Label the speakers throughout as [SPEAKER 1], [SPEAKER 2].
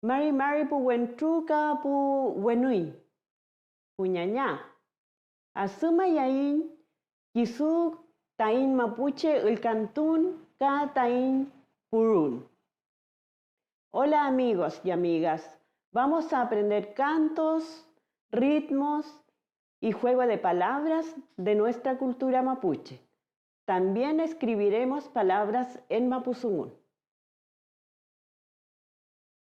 [SPEAKER 1] Mari mari pu wentruka pu wenui. Puñaña. Asuma yain kisuk tain mapuche el cantún ka tain purun. Hola amigos y amigas. Vamos a aprender cantos, ritmos y juego de palabras de nuestra cultura mapuche. También escribiremos palabras en mapuzungún.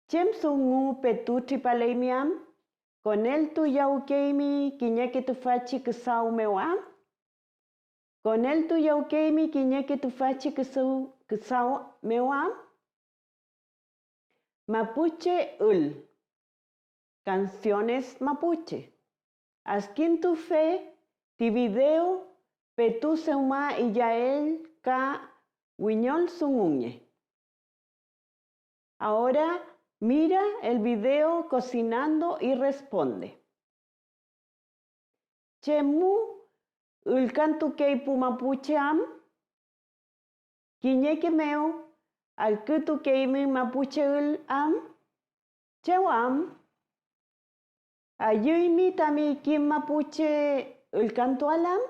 [SPEAKER 1] Chem sungu petutri paleimiam, con el tu yaukeimi kiñeke tu fachi kusau mewam, con el tu yaukeimi kiñeke tu fachi kusau mewam. Mapuche ul, canciones mapuche. Askin tu fe, ti video, petu seuma y yael ka wiñol sunguñe. Ahora mira el video cocinando y responde. Chemu ulkantu keipu mapuche am, kiñeke meu, al kutu keimi mapuche ul am, chewam, ayuimi tami kim mapuche ulkantu alam,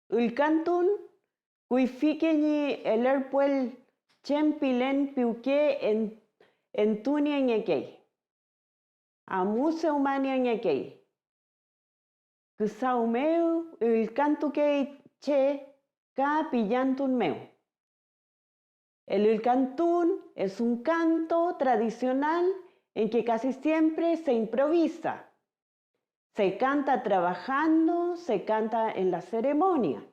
[SPEAKER 1] ulkantun, kuifike ni elerpuel chempilen piuke en tunia ñekei. Amuse umania ñekei. Kusau meu, ulkantu kei che, ka pillantun meu. El ulcantún es un canto tradicional en que casi siempre se improvisa. Se canta trabajando, se canta en la ceremonia.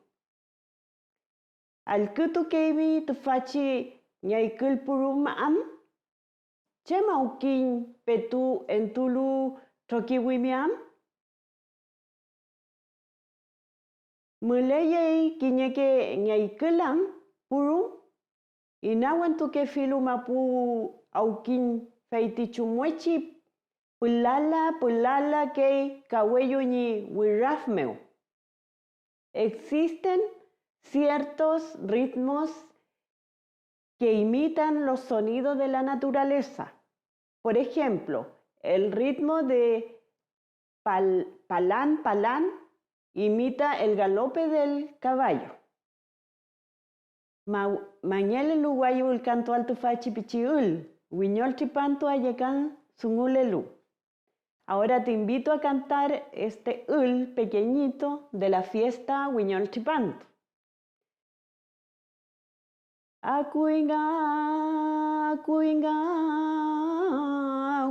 [SPEAKER 1] Al kutu keimi tufachi ñaikul purum am, chemaukin petu entulu trokiwimiam. Muleyei kiñeke ñaikulam purum. Inawan tu que filu mapu aukin feiti chumuechi pulala que kawello ni wirafmeu. Existen ciertos ritmos que imitan los sonidos de la naturaleza. Por ejemplo, el ritmo de palán imita el galope del caballo. Mañana el uguayo el canto alto fachi pichiul, huiñol chipanto ayecan sungulelu. Ahora te invito a cantar este ul pequeñito de la fiesta huiñol chipanto. Acuinga,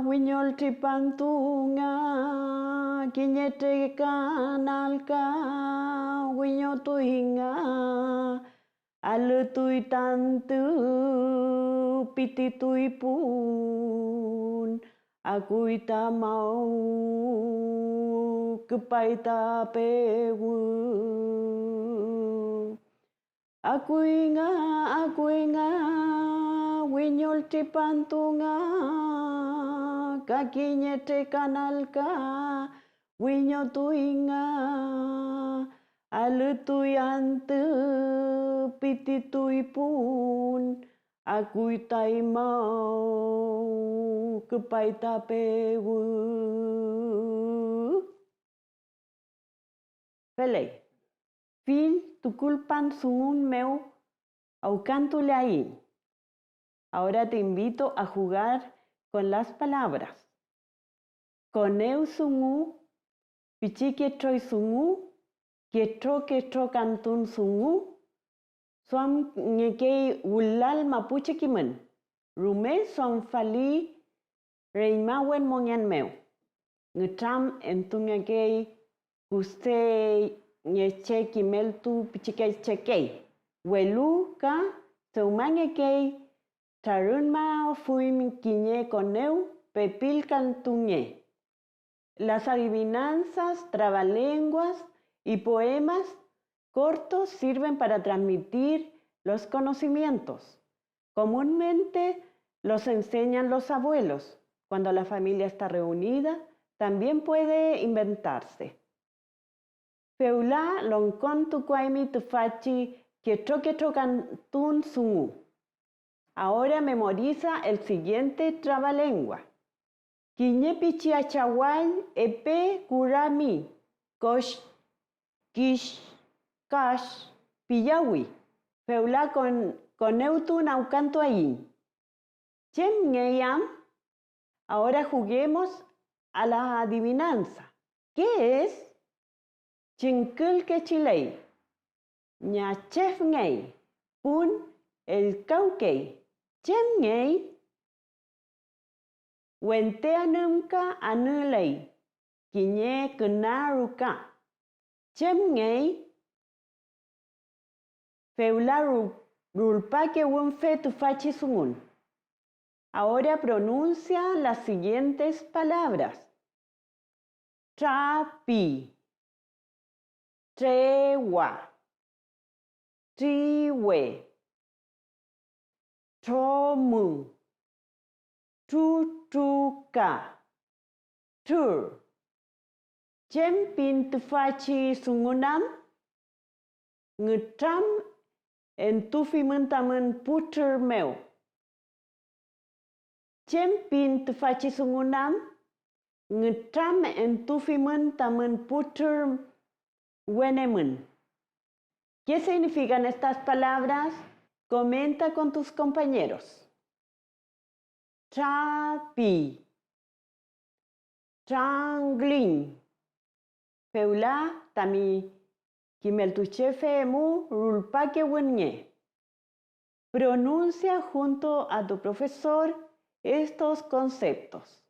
[SPEAKER 1] huiñol chipantunga, quiñete canalca, huiño tuinga. Alutui tantu pititui pun akuita mau kepaita pewu akuinga wiñol tipantunga kakiñete kanalka wiño tuinga alutui antu pititui pun akuitai mau kepaita pewu. Pelei. Fil tukulpan sungun meu au cantule ahí. Ahora te invito a jugar con las palabras. Coneu sungu, pichique troi sungu, Ketro cantun sungu, suam ñekei ulal mapuche kimen, rume suam fali reimawen monyan meu. Ngutram entu ñekei guste ñeche kimel tu pichique chekei. Welu ka seuma ñekei tarunma fuim kiñe coneu pepil cantuñe. Las adivinanzas, trabalenguas y poemas cortos sirven para transmitir los conocimientos. Comúnmente los enseñan los abuelos. Cuando la familia está reunida, también puede inventarse. Feula lonkon tu kwaimi tu fachi que troque cantun sungu. Ahora memoriza el siguiente trabalengua. Quiñe pichiachawal epe kurami, kosh, kish, kash, pillawi. Feula con neutu naucanto ahí. Chem ngeyam. Ahora juguemos a la adivinanza. ¿Qué es? Chinkul que chilei. Ñachef ngey. Pun el cauquei. Chem ngey. Wentea numka anulei. Quiñe kunaruka. Chem ngey. Feula rulpa que un fe tu fachi sungun. Ahora pronuncia las siguientes palabras. Trapi, trewa, triwe, tromu, tutuka, tur. Chempin tufachi sungunam, ngutram en tufimuntamun putur meu. Chempin tufachi sungunam, ngutram en tufimun tamun putur wenemun. ¿Qué significan estas palabras? Comenta con tus compañeros. Trapi, tranglin, feula tami kimeltuchefe mu rulpake wenye. Pronuncia junto a tu profesor estos conceptos.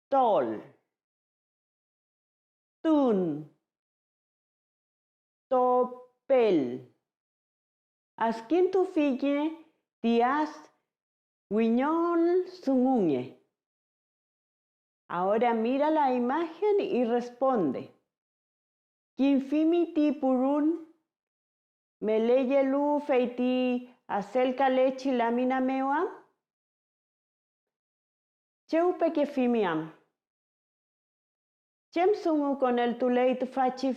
[SPEAKER 1] Tol, tun, topel. Askin tu fille tias guiñol sunguñe. Ahora mira la imagen y responde. Kinfimi ti purun, me leye lu feiti acerca lechi lamina mewa. Cheupe que fimiam. Chem sungu con el tulei tu fachi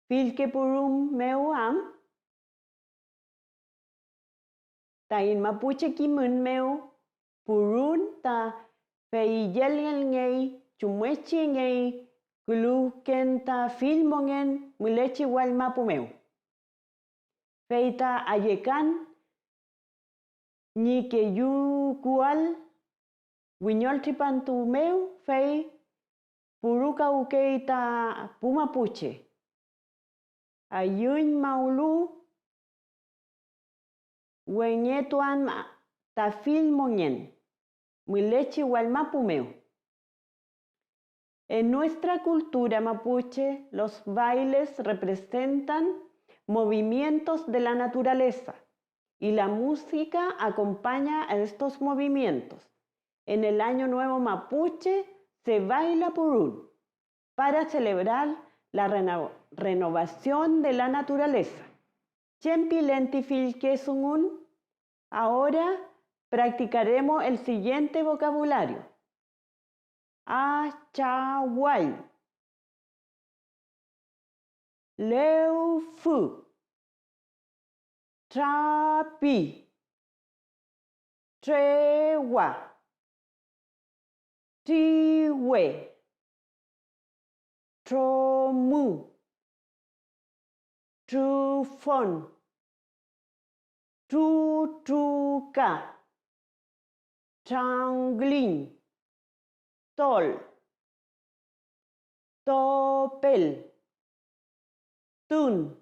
[SPEAKER 1] filke purum meuam. Ta in mapuche kimun meu purun ta feiyel ngei chumwechi ngei kuluken ta filmongen mulechi wal mapu meu. Feita ayekan ni que yu kual wiñol tripantu meu fei puruka ukeita pumapuche. Ayun maulu weñetuan ta filmongen mulechi wal mapu meu. En nuestra cultura mapuche, los bailes representan movimientos de la naturaleza y la música acompaña a estos movimientos. En el Año Nuevo Mapuche se baila purún para celebrar la renovación de la naturaleza. Chempilenti filkesungun. Ahora practicaremos el siguiente vocabulario. Achawal, leufu, trapi, trewa, triwe, tromu, trufon, tutuka, tranglin, tol, topel, tun,